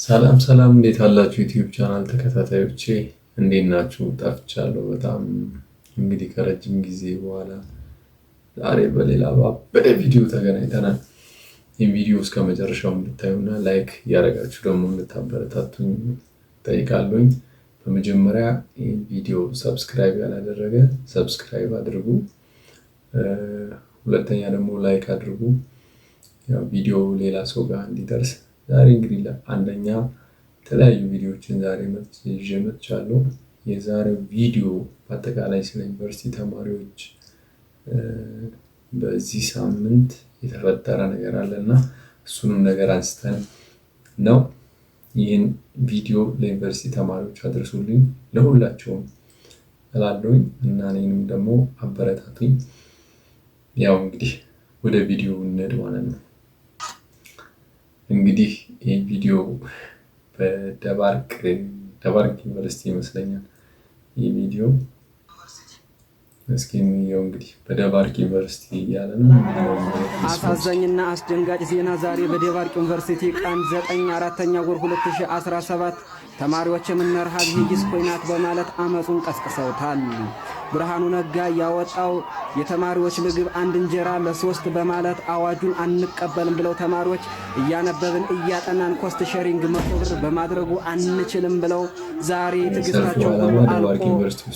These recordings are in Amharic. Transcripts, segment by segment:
ሰላም ሰላም እንዴት አላችሁ ዩቲዩብ ቻናል ተከታታዮቼ እንዴት ናችሁ? ጠፍቻለሁ በጣም እንግዲህ ከረጅም ጊዜ በኋላ ዛሬ በሌላ ቪዲዮ ተገናኝተናል። ይህን ቪዲዮ እስከ መጨረሻው እንድታዩና ላይክ ያደረጋችሁ ደግሞ እንድታበረታቱኝ ጠይቃለሁኝ። በመጀመሪያ ይህን ቪዲዮ ሰብስክራይብ ያላደረገ ሰብስክራይብ አድርጉ። ሁለተኛ ደግሞ ላይክ አድርጉ። ያው ቪዲዮ ሌላ ሰው ጋር እንዲደርስ ዛሬ እንግዲህ አንደኛ የተለያዩ ቪዲዮዎችን ዛሬ ይዤ መጥቻለሁ። የዛሬው ቪዲዮ በአጠቃላይ ስለ ዩኒቨርሲቲ ተማሪዎች በዚህ ሳምንት የተፈጠረ ነገር አለና እሱንም ነገር አንስተን ነው። ይህን ቪዲዮ ለዩኒቨርሲቲ ተማሪዎች አድርሱልኝ ለሁላቸውም እላለሁኝ እና እኔንም ደግሞ አበረታቱኝ። ያው እንግዲህ ወደ ቪዲዮ እንሄድ ማለት ነው። እንግዲህ ይህ ቪዲዮ በደባርቅ ዩኒቨርሲቲ ይመስለኛል። ይህ ቪዲዮ እስኪ እንየው። እንግዲህ በደባርቅ ዩኒቨርሲቲ እያለ ነው። አሳዛኝና አስደንጋጭ ዜና ዛሬ በደባርቅ ዩኒቨርሲቲ ቀን 9/4 ወር 2017 ተማሪዎች የምንረሃብ ሂጊስ ኮይናት በማለት አመጹን ቀስቅሰውታል። ብርሃኑ ነጋ ያወጣው የተማሪዎች ምግብ አንድ እንጀራ ለ3 በማለት አዋጁን አንቀበልም ብለው ተማሪዎች እያነበብን እያጠናን ኮስት ሼሪንግ 100 ብር በማድረጉ አንችልም ብለው ዛሬ ትግስታቸው አልቆ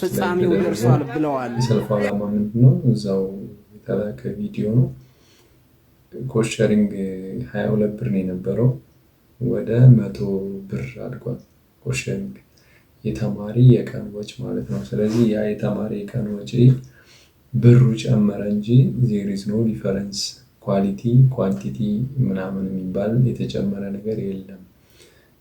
ፍጻሜው ደርሷል ብለዋል። የሰልፉ ዓላማ ምንድነው? እዛው የተላከ ቪዲዮ ነው። ኮስት ሼሪንግ 22 ብር ነው የነበረው ወደ 100 ብር አድጓል። ኮስት ሼሪንግ የተማሪ የቀን ወጪ ማለት ነው። ስለዚህ ያ የተማሪ የቀን ወጪ ብሩ ጨመረ እንጂ there is no difference ኳሊቲ ኳንቲቲ ምናምን የሚባል የተጨመረ ነገር የለም።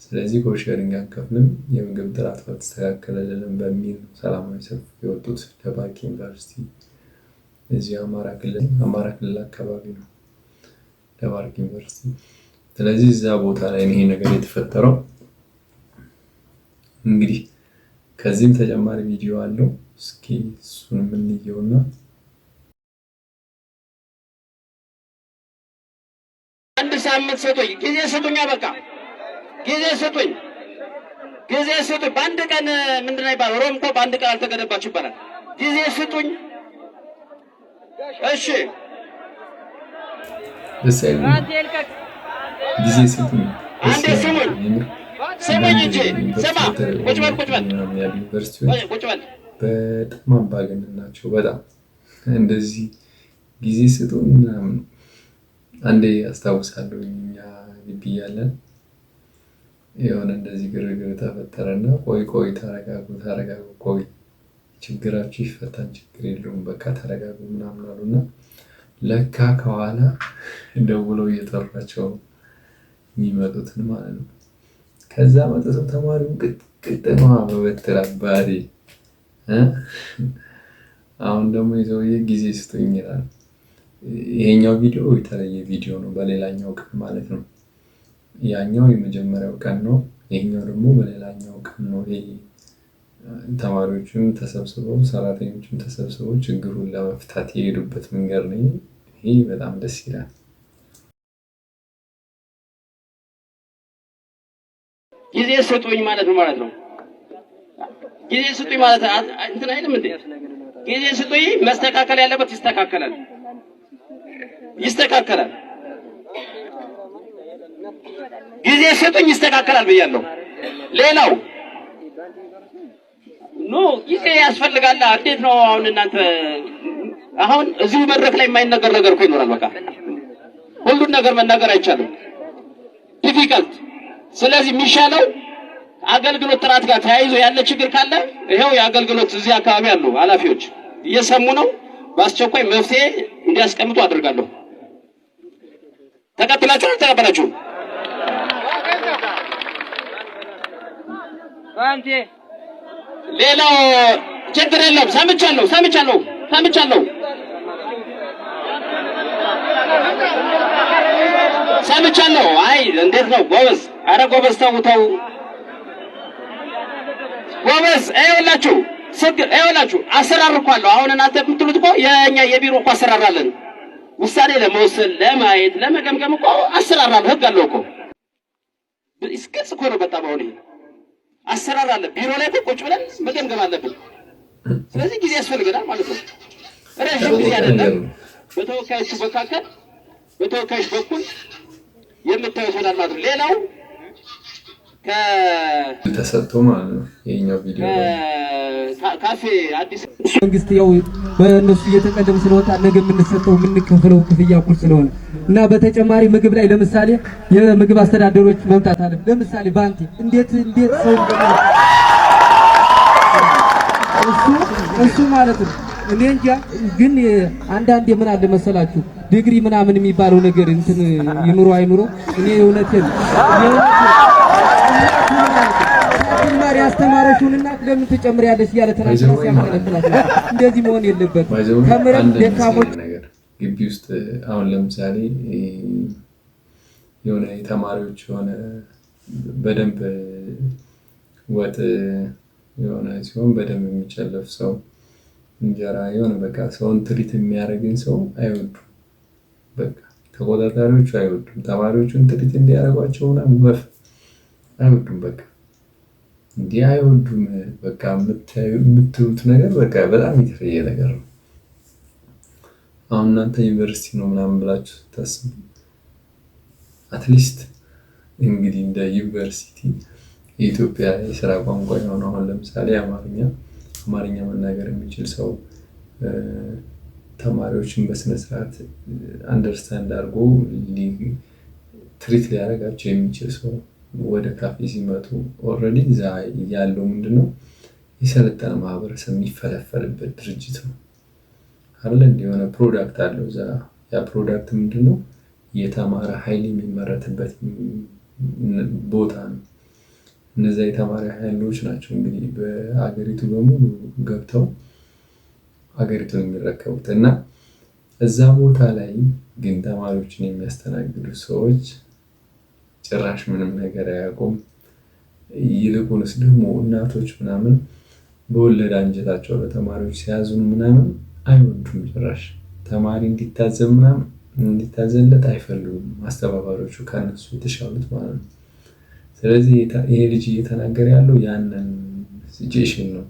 ስለዚህ ኮስት ሼሪንግ አንከፍልም፣ የምግብ ጥራት አልተስተካከለልንም በሚል ሰላማዊ ሰልፍ የወጡት ደባርቅ ዩኒቨርሲቲ እዚህ አማራ ክልል አካባቢ ነው ደባርቅ ዩኒቨርሲቲ። ስለዚህ እዛ ቦታ ላይ ይሄ ነገር የተፈጠረው እንግዲህ ከዚህም ተጨማሪ ቪዲዮ አለው። እስኪ እሱንም እንየውና አንድ ሳምንት ሰጡኝ፣ ጊዜ ስጡኝ፣ በቃ ጊዜ ስጡኝ። በአንድ ቀን ምንድነው ይባላል? ሮም እኮ በአንድ ቀን አልተገነባችሁ ይባላል። ጊዜ ስጡኝ። እሺ ጊዜ ስጡኝ። አንዴ ስሙኝ እንጂ ስማ፣ ቁጭ በል በጣም አምባገነን ናቸው። በጣም እንደዚህ ጊዜ ስጡኝ ምናምን። አንዴ አስታውሳለሁ እኛ ግቢ እያለን የሆነ እንደዚህ ግርግር ተፈጠረና ቆይ ተረጋጉ፣ ቆይ ችግራችሁ ይፈታን፣ ችግር የለውም በቃ ተረጋጉ ምናምን አሉና ለካ ከኋላ ደውለው እየጠሯቸው የሚመጡትን ማለት ነው። ከዛ መጥተው ተማሪውን ቅጥቅጥማ በበትር አባቴ። አሁን ደግሞ የሰውዬ ጊዜ ስጡኝ ይላል። ይሄኛው ቪዲዮ የተለየ ቪዲዮ ነው፣ በሌላኛው ቀን ማለት ነው። ያኛው የመጀመሪያው ቀን ነው፣ ይሄኛው ደግሞ በሌላኛው ቀን ነው። ይሄ ተማሪዎቹም ተሰብስበው ሰራተኞቹም ተሰብስበው ችግሩን ለመፍታት የሄዱበት መንገድ ነው። ይሄ በጣም ደስ ይላል። ጊዜ ስጡኝ ማለት ነው። ጊዜ ስጡኝ ማለት እንትን አይደለም እንዴ? ጊዜ ስጡኝ፣ መስተካከል ያለበት ይስተካከላል። ጊዜ ስጡኝ ይስተካከላል ብያለሁ። ሌላው ጊዜ ያስፈልጋል። እንዴት ነው አሁን እናንተ አሁን እዚሁ መድረክ ላይ የማይነገር ነገር እኮ ይኖራል። በቃ ሁሉን ነገር መናገር አይቻልም፣ ዲፊካልት። ስለዚህ የሚሻለው አገልግሎት ጥራት ጋር ተያይዞ ያለ ችግር ካለ ይሄው የአገልግሎት እዚህ አካባቢ ያሉ ኃላፊዎች እየሰሙ ነው፣ በአስቸኳይ መፍትሄ እንዲያስቀምጡ አድርጋለሁ። ተቀበላችሁ ነው ተቀበላችሁ? ሌላው ችግር የለም። ሰምቻለሁ። አይ እንዴት ነው ጎበዝ? አረ ጎበዝ ተው ጎበዝ። ይኸውላችሁ አሰራር እኮ አለው። አሁን እናንተ የምትሉት እኮ የኛ የቢሮ እኮ አሰራር አለን። ውሳኔ ለመወሰን ለማየት ለመገምገም እኮ አሰራር አለ፣ ህግ አለው እኮ። እስከስ እኮ ነው በጣም አሁን አሰራር አለ። ቢሮ ላይ ቁጭ ብለን መገምገም አለብን። ስለዚህ ጊዜ ያስፈልገናል ማለት ነው። ረጅም ጊዜ አይደለም። በተወካዮቹ መካከል በተወካዮች በኩል የምታዩት ሆናል ማለት ነው። ሌላው ተሰጥቶ ማለት ነው የኛው ቪዲዮ ካፌ አዲስ መንግስት ያው በእነሱ እየተቀደም ስለወጣ ነገ የምንሰጠው የምንከፍለው ክፍያ እኩል ስለሆነ እና በተጨማሪ ምግብ ላይ ለምሳሌ የምግብ አስተዳደሮች መምጣት አለ። ለምሳሌ ባንቲ እንዴት ሰው እሱ ማለት ነው። እኔ እንጃ ግን አንዳንዴ ምን አለ መሰላችሁ ዲግሪ ምናምን የሚባለው ነገር እንትን ይኑሮ አይኑሮ እኔ እውነቴን ማሪ አስተማረሽውንና ለምን ትጨምሪያለሽ እያለ ተናገረው ሲያመለክታል። እንደዚህ መሆን የለበትም። ተምረን ደካሞች ነገር ግቢ ውስጥ አሁን ለምሳሌ የሆነ የተማሪዎች የሆነ በደንብ ወጥ የሆነ ሲሆን በደንብ የሚጨለፍ ሰው እንጀራ የሆነ በቃ ሰውን ትሪት የሚያደርግን ሰው አይወዱም። በቃ ተቆጣጣሪዎቹ አይወዱም። ተማሪዎቹን ትሪት እንዲያደርጓቸው ምናምን አይወዱም። በቃ እንዲህ አይወዱም። በቃ የምትሉት ነገር በቃ በጣም የተለየ ነገር ነው። አሁን እናንተ ዩኒቨርሲቲ ነው ምናምን ብላችሁ ስታስቡ አትሊስት እንግዲህ እንደ ዩኒቨርሲቲ የኢትዮጵያ የስራ ቋንቋ የሆነው አሁን ለምሳሌ አማርኛ መናገር የሚችል ሰው ተማሪዎችን በስነ ስርዓት አንደርስታንድ አድርጎ ትሪት ሊያደርጋቸው የሚችል ሰው ወደ ካፌ ሲመጡ ኦልሬዲ እዛ ያለው ምንድነው የሰለጠነ ማህበረሰብ የሚፈለፈልበት ድርጅት ነው አይደል? የሆነ ፕሮዳክት አለው እዛ። ያ ፕሮዳክት ምንድነው የተማረ ኃይል የሚመረትበት ቦታ ነው። እነዛ የተማረ ኃይሎች ናቸው እንግዲህ በአገሪቱ በሙሉ ገብተው አገሪቱን የሚረከቡት እና እዛ ቦታ ላይ ግን ተማሪዎችን የሚያስተናግዱ ሰዎች ጭራሽ ምንም ነገር አያውቁም። ይልቁንስ ደግሞ እናቶች ምናምን በወለድ አንጀታቸው ለተማሪዎች ሲያዙን ምናምን አይወዱም። ጭራሽ ተማሪ እንዲታዘብ ምናምን እንዲታዘለት አይፈልጉም። አስተባባሪዎቹ ከነሱ የተሻሉት ማለት ነው። ስለዚህ ይሄ ልጅ እየተናገረ ያለው ያንን ሲቹዌሽን ነው።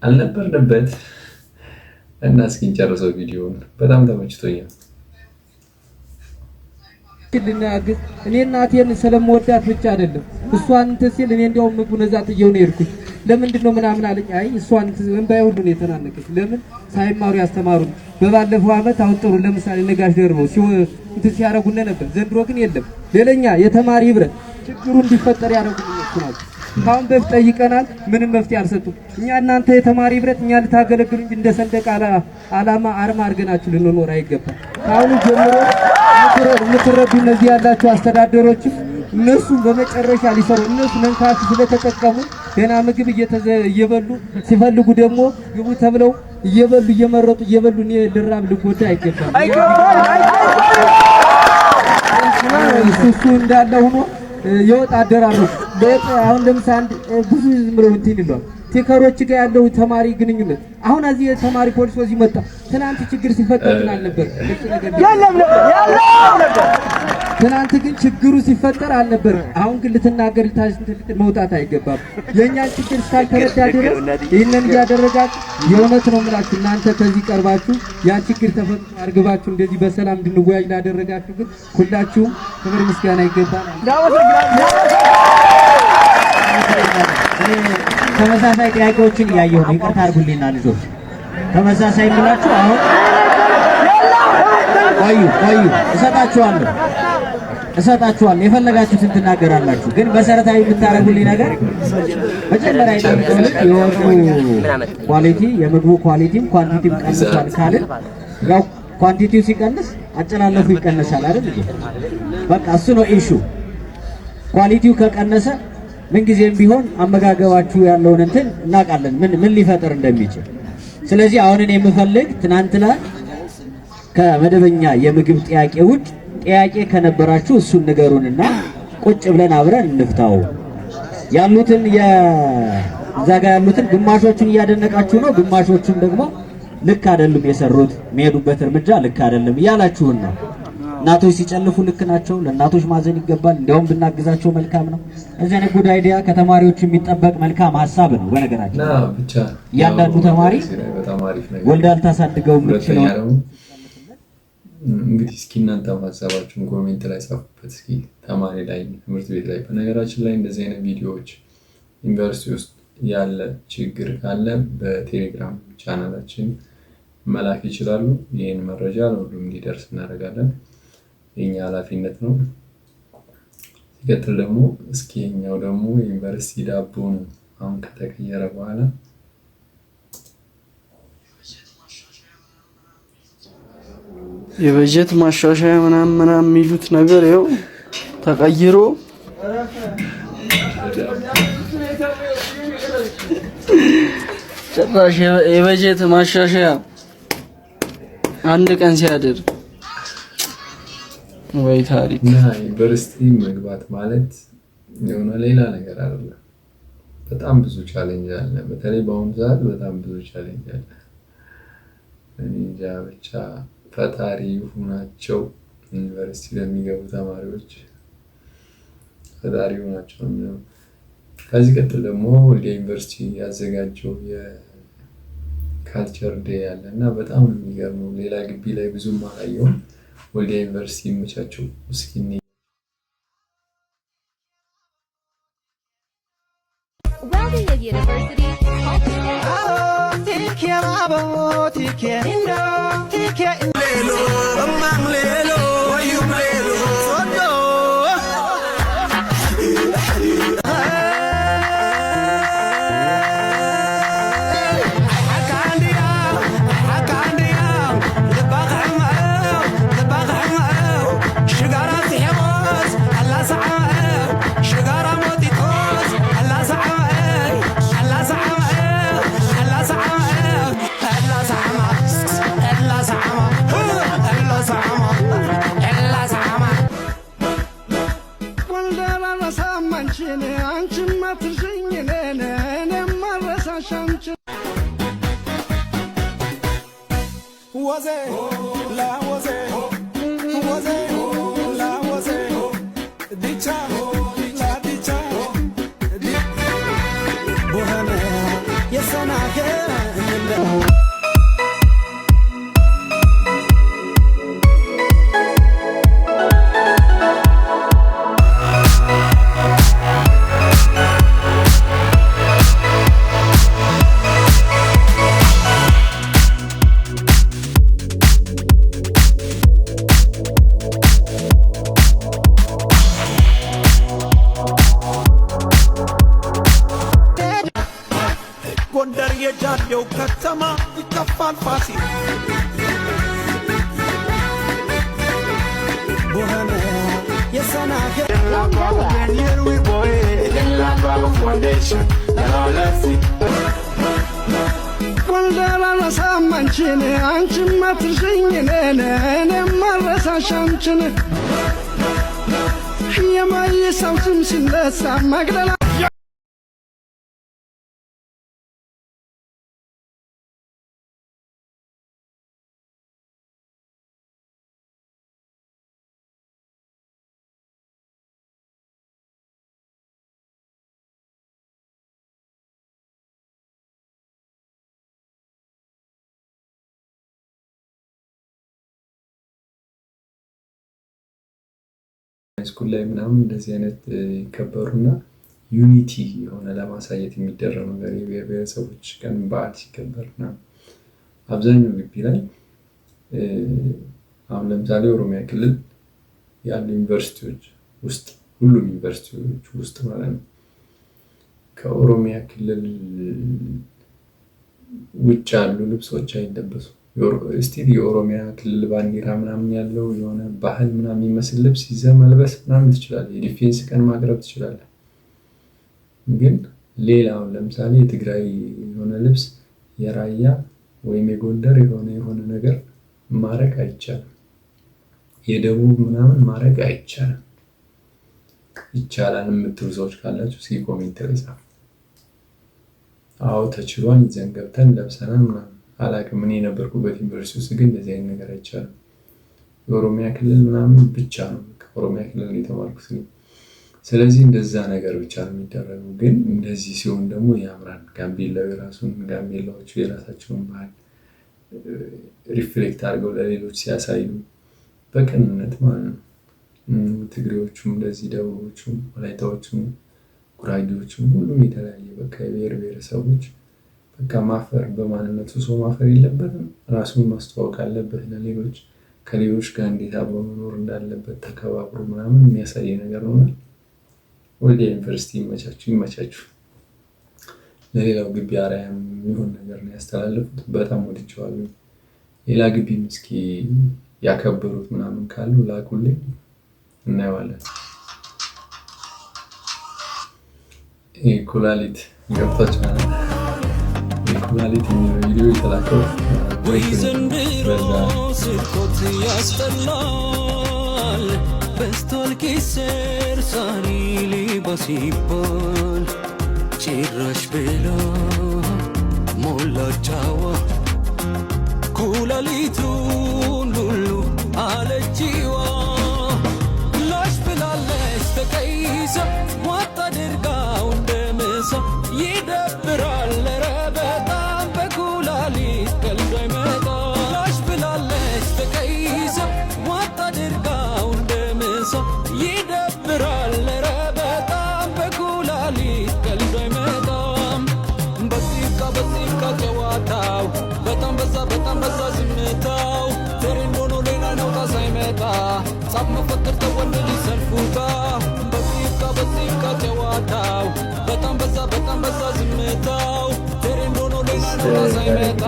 አልነበርንበት እና እስኪ እንጨርሰው ቪዲዮውን። በጣም ተመችቶኛል። ልናግዝ እኔ እናቴን ስለምወዳት ብቻ አይደለም እሷን እንትን ሲል እኔ እንደውም ምግቡን እዛ ጥዬው ነው የሄድኩት። ለምንድን ነው ምናምን አለኝ። አይ እሷን እንባይ ሁሉ ነው የተናነቀች። ለምን ሳይማሩ ያስተማሩን። በባለፈው ዓመት አሁን ጥሩ ለምሳሌ ነጋሽ ደርበው እንትን ሲያረጉን ነበር። ዘንድሮ ግን የለም። ሌላኛ የተማሪ ህብረት ችግሩ እንዲፈጠር ያደረጉን እነሱ ናቸው። ካሁን በፊት ጠይቀናል፣ ምንም መፍትሄ አልሰጡም። እኛ እናንተ የተማሪ ህብረት እኛ ልታገለግሉ እንጂ እንደ ሰንደቅ ዓላማ አርማ አድርገናችሁ ልንኖር አይገባም። ካሁን ጀምሮ የምትረዱ እነዚህ ያላችሁ አስተዳደሮችም እነሱ በመጨረሻ ሊሰሩ እነሱ መንካት ስለተጠቀሙ ገና ምግብ እየበሉ ሲፈልጉ ደግሞ ግቡ ተብለው እየበሉ እየመረጡ እየበሉ እኔ ልራብ ልጎዳ አይገባም። እሱ እንዳለ ሆኖ የወጥ አደራረጉ አሁን ለምሳሌ ብዙ ዝም ብለው እንትን ይሏል ቴከሮች ጋር ያለው ተማሪ ግንኙነት አሁን እዚህ የተማሪ ፖሊስ ወዚህ መጣ። ትናንት ችግር ሲፈጠር ግን አልነበር ያለም ነበር። ትናንት ግን ችግሩ ሲፈጠር አልነበር። አሁን ግን ልትናገር መውጣት አይገባም። የኛን ችግር እስካልተረዳ ድረስ ይሄንን ያደረጋችሁ የእውነት ነው የምላችሁ። እናንተ ከዚህ ቀርባችሁ ያ ችግር ተፈጥሮ አርግባችሁ እንደዚህ በሰላም እንድንወያይ ላደረጋችሁ ግን ሁላችሁም ክብር ምስጋና ይገባል። ተመሳሳይ ጥያቄዎችን እያየሁ ነው። ይቅርታ አድርጉልኝና ልጆች ተመሳሳይ ብላችሁ አሁን ቆዩ እሰጣችኋለሁ የፈለጋችሁትን ትናገራላችሁ። ግን መሰረታዊ የምታረጉልኝ ነገር መጀመሪያ የወጡ ኳሊቲ የምግቡ ኳሊቲም ኳንቲቲም ቀንሷል ካልን ያው ኳንቲቲው ሲቀንስ አጨላለፉ ይቀነሳል አይደል? በቃ እሱ ነው ኢሹ። ኳሊቲው ከቀነሰ ምን ጊዜም ቢሆን አመጋገባችሁ ያለውን እንትን እናውቃለን ምን ሊፈጠር እንደሚችል። ስለዚህ አሁን እኔ የምፈልግ ትናንት ላይ ከመደበኛ የምግብ ጥያቄ ውጭ ጥያቄ ከነበራችሁ እሱን ንገሩንና ቁጭ ብለን አብረን እንፍታው። ያሉትን እዛ ጋር ያሉትን ግማሾቹን እያደነቃችሁ ነው፣ ግማሾቹን ደግሞ ልክ አይደሉም የሰሩት የሚሄዱበት እርምጃ ልክ አይደለም እያላችሁን ነው። እና እናቶች ሲጨልፉ ልክ ናቸው። ለእናቶች ማዘን ይገባል። እንዲያውም ብናግዛቸው መልካም ነው። እዚህ አይነት ጉድ አይዲያ ከተማሪዎች የሚጠበቅ መልካም ሀሳብ ነው። በነገራችን ብቻ እያንዳንዱ ተማሪ ወልዳ ልታሳድገው የምትችለው እንግዲህ እስኪ እናንተ ሀሳባችሁን ኮሜንት ላይ ጻፉበት። እስኪ ተማሪ ላይ ትምህርት ቤት ላይ በነገራችን ላይ እንደዚህ አይነት ቪዲዮዎች ዩኒቨርሲቲ ውስጥ ያለ ችግር ካለ በቴሌግራም ቻናላችን መላክ ይችላሉ። ይህን መረጃ ለሁሉም እንዲደርስ እናደርጋለን። የኛ ኃላፊነት ነው። ሲቀጥል ደግሞ እስኪ የኛው ደግሞ ዩኒቨርሲቲ ዳቦ ነው አሁን ከተቀየረ በኋላ የበጀት ማሻሻያ ምናምን የሚሉት ነገር ይኸው ተቀይሮ ጭራሽ የበጀት ማሻሻያ አንድ ቀን ሲያድር ወይ ታሪክ። ዩኒቨርሲቲ መግባት ማለት የሆነ ሌላ ነገር አይደለም። በጣም ብዙ ቻሌንጅ አለ። በተለይ በአሁኑ ሰዓት በጣም ብዙ ቻሌንጅ አለ። እንጃ ብቻ ፈጣሪ ሁናቸው ዩኒቨርሲቲ ለሚገቡ ተማሪዎች ፈጣሪ ሁናቸው ነው። ከዚህ ቀጥል ደግሞ ወልዲያ ዩኒቨርሲቲ ያዘጋጀው የካልቸር ዴይ ያለ እና በጣም የሚገርመው ሌላ ግቢ ላይ ብዙም አላየውም። ወልዲያ ዩኒቨርሲቲ ይመቻቸው። እስኪ ጎንደር የጃለው ከተማ ይከፋል ፋሲል ቦሆነ የሰናከ ጎንደር አላሳማንችን አንቺን ማትርሽኝ እኔም ማረሳሽ አንቺን የማይሳው ስም ሲነሳ ማግደላ ስኩል ላይ ምናምን እንደዚህ አይነት ይከበሩና ዩኒቲ የሆነ ለማሳየት የሚደረግ ነገር የብሔር ብሔረሰቦች ቀን በዓል ሲከበርና አብዛኛው ግቢ ላይ አሁን ለምሳሌ ኦሮሚያ ክልል ያሉ ዩኒቨርሲቲዎች ውስጥ ሁሉም ዩኒቨርሲቲዎች ውስጥ ማለት ነው ከኦሮሚያ ክልል ውጭ ያሉ ልብሶች አይለበሱም። ስቲል የኦሮሚያ ክልል ባንዲራ ምናምን ያለው የሆነ ባህል ምናምን የሚመስል ልብስ ይዘህ መልበስ ምናምን ትችላለህ። የዲፌንስ ቀን ማቅረብ ትችላለህ። ግን ሌላው ለምሳሌ የትግራይ የሆነ ልብስ የራያ ወይም የጎንደር የሆነ ነገር ማረግ አይቻልም። የደቡብ ምናምን ማረግ አይቻልም። ይቻላል የምትሉ ሰዎች ካላችሁ እስኪ ኮሜንት ላይ ጻፉ። አዎ ተችሏል፣ ይዘን ገብተን ለብሰናል ምናምን አላውቅም። እኔ የነበርኩበት ዩኒቨርሲቲ ውስጥ ግን እንደዚህ አይነት ነገር አይቻልም። የኦሮሚያ ክልል ምናምን ብቻ ነው። ከኦሮሚያ ክልል የተማርኩት ነው። ስለዚህ እንደዛ ነገር ብቻ ነው የሚደረገው። ግን እንደዚህ ሲሆን ደግሞ ያምራል። ጋምቤላዎቹ የራሳቸውን ባህል ሪፍሌክት አድርገው ለሌሎች ሲያሳዩ በቅንነት ማለት ነው። ትግሬዎቹም እንደዚህ፣ ደቡቦቹም፣ ወላይታዎቹም፣ ጉራጌዎቹም ሁሉም የተለያየ በቃ የብሔር ብሔረሰቦች በቃ ማፈር በማንነቱ ሰው ማፈር የለበትም። ራሱን ማስተዋወቅ አለበት ለሌሎች፣ ከሌሎች ጋር እንዴት አብሮ መኖር እንዳለበት ተከባብሮ ምናምን የሚያሳይ ነገር ነው። ወደ ዩኒቨርሲቲ ይመቻችሁ። ለሌላው ግቢ አርአያ የሚሆን ነገር ነው ያስተላለፉት። በጣም ወድጀዋለሁ። ሌላ ግቢም እስኪ ያከበሩት ምናምን ካሉ ላኩልኝ፣ እናየዋለን። ኩላሊት ገብቷችኋል? ኩላሊት የሚለው ቪዲዮ የተላከው ዘንድሮ ስርቆት ያስጠላል። በስቷል ኪሴር ሳኒ ሊባስ ይባል ጭራሽ ብላ ሞላቻዋ ኩላሊቱን ሁሉ አለችዋ። ላሽ ብላለች ተቀይሳ ዋጥ አድርጋው እንደምሳ ይደብራል ኧረ በጣም በኩላሊት ቀልዶ አይመጣ። ላሽ ብላለች ተቀይሳ ዋጥ አድርጋው እንደምሳ ይደብራል ኧረ በጣም በኩላሊት ቀልዶ አይመጣም። በጢቃ ጨዋታው በጣም በዛ ዝምታው ቴሬንዶ ነው ሌላ ነው ሳይመጣ ጻፍ መፈክር ተወንድ ሊሰልፉታ። በጢቃ ጨዋታው በጣም በዛ ዝምታው ቴሬንዶ ነው ሌላ ነው ሳይመጣ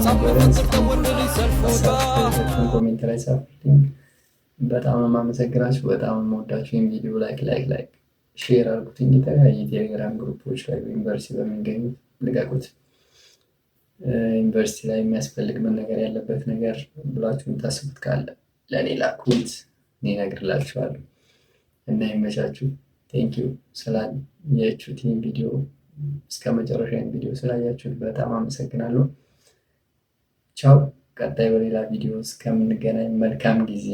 ጻፍ መፈክር ተወንድ ሊሰልፉታ። ኮሜንት ላይ ጻፉልኝ። በጣም የማመሰግናችሁ፣ በጣም የምወዳችሁ። ይህን ቪዲዮ ላይክ ሼር አድርጉትኝ። የተለያየ ቴሌግራም ግሩፖች ላይ ዩኒቨርሲቲ በሚገኙት ልቀቁት። ዩኒቨርሲቲ ላይ የሚያስፈልግ መነገር ያለበት ነገር ብላችሁ የምታስቡት ካለ ለእኔ ላኩት፣ እኔ እነግርላችኋለሁ። እና ይመቻችሁ። ቴንኪዩ ስላያችሁት ይህን ቪዲዮ እስከ መጨረሻ ቪዲዮ ስላያችሁት በጣም አመሰግናለሁ። ቻው። ቀጣይ በሌላ ቪዲዮ እስከምንገናኝ መልካም ጊዜ